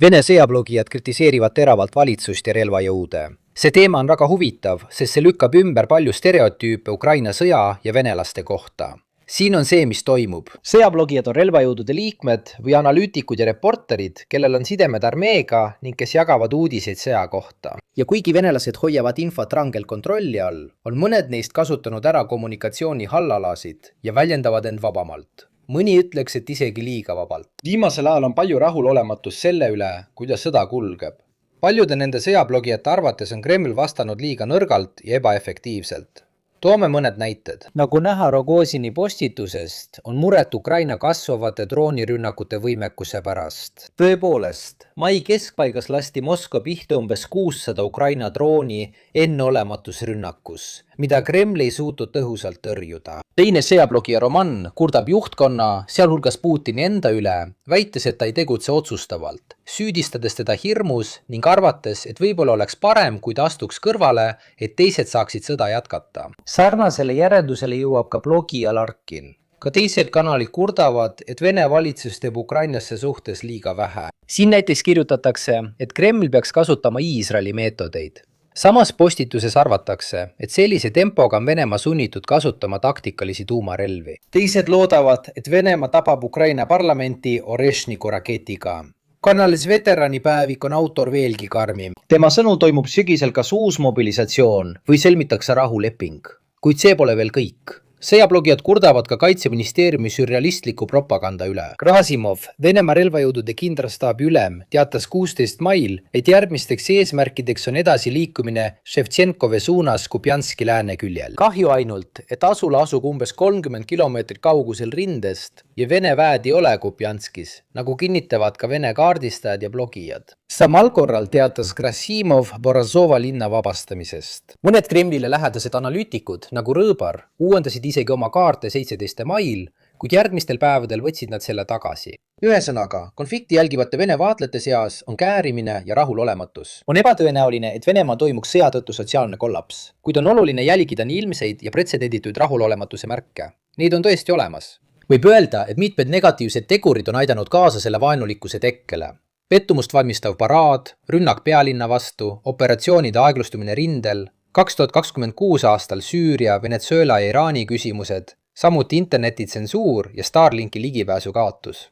Vene sõjablogijad kritiseerivad teravalt valitsust ja relvajõude. See teema on väga huvitav, sest see lükkab ümber palju stereotüüpe Ukraina sõja ja venelaste kohta. Siin on see, mis toimub. Sõjablogijad on relvajõudude liikmed või analüütikud ja reporterid, kellel on sidemed armeega ning kes jagavad uudiseid sõja kohta. Ja kuigi venelased hoiavad infot rangelt kontrolli all, on mõned neist kasutanud ära kommunikatsiooni hallalasid ja väljendavad end vabamalt. Mõni ütleks, et isegi liiga vabalt. Viimasel ajal on palju rahulolematust selle üle, kuidas sõda kulgeb. Paljude nende sõjablogijate arvates on Kreml vastanud liiga nõrgalt ja ebaefektiivselt. Toome mõned näited. Nagu näha Rogozini postitusest, on muret Ukraina kasvavate droonirünnakute võimekuse pärast. Tõepoolest, mai keskpaigas lasti Moskva pihta umbes 600 Ukraina drooni enneolematus rünnakus, mida Kreml ei suutnud tõhusalt tõrjuda. Teine sõjablogija Roman kurdab juhtkonna, sealhulgas Putini enda üle, väites, et ta ei tegutse otsustavalt, süüdistades teda hirmus ning arvates, et võib-olla oleks parem, kui ta astuks kõrvale, et teised saaksid sõda jätkata. Sarnasele järeldusele jõuab ka blogija Larkin. Ka teised kanalid kurdavad, et Vene valitsus teeb Ukrainasse suhtes liiga vähe. Siin näiteks kirjutatakse, et Kreml peaks kasutama Iisraeli meetodeid. Samas postituses arvatakse, et sellise tempoga on Venemaa sunnitud kasutama taktikalisi tuumarelvi. Teised loodavad, et Venemaa tapab Ukraina parlamenti Oreshniku raketiga. Kanalis veteranipäevik on autor veelgi karmim. Tema sõnul toimub sügisel kas uus mobilisatsioon või sõlmitakse rahuleping. Kuid see pole veel kõik. Sõjablogijad kurdavad ka Kaitseministeeriumi sürrealistliku propaganda üle. Krasimov, Venemaa relvajõudude kindralstaabi ülem, teatas 16. mail, et järgmisteks eesmärkideks on edasi liikumine Ševtšenkove suunas Kupjanski lääne küljel. Kahju ainult, et asula asub umbes 30 kilomeetrit kaugusel rindest ja Vene väed ei ole Kupjanskis, nagu kinnitavad ka Vene kaardistajad ja blogijad. Samal korral teatas Krasimov Borazova linna vabastamisest. Mõned Kremlile lähedased analüütikud, nagu Rõõbar, uuendasid isegi oma kaarte 17. mail, kuid järgmistel päevadel võtsid nad selle tagasi. Ühesõnaga, konflikti jälgivate Vene vaatlejate seas on käärimine ja rahulolematus. On ebatõenäoline, et Venemaa toimuks sõja tõttu sotsiaalne kollaps, kuid on oluline jälgida nii ilmseid ja pretsedendituid rahulolematuse märke. Neid on tõesti olemas. Võib öelda, et mitmed negatiivsed tegurid on aidanud kaasa selle vaenulikkuse tekkele. Pettumust valmistav paraad, rünnak pealinna vastu, operatsioonide aeglustumine rindel, 2026 aastal Süüria, Venezuela ja Iraani küsimused, samuti internetitsensuur ja Starlinki ligipääsu kaotus.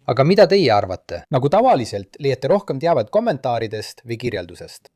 Aga mida teie arvate? Nagu tavaliselt leiate rohkem teavet kommentaaridest või kirjeldusest.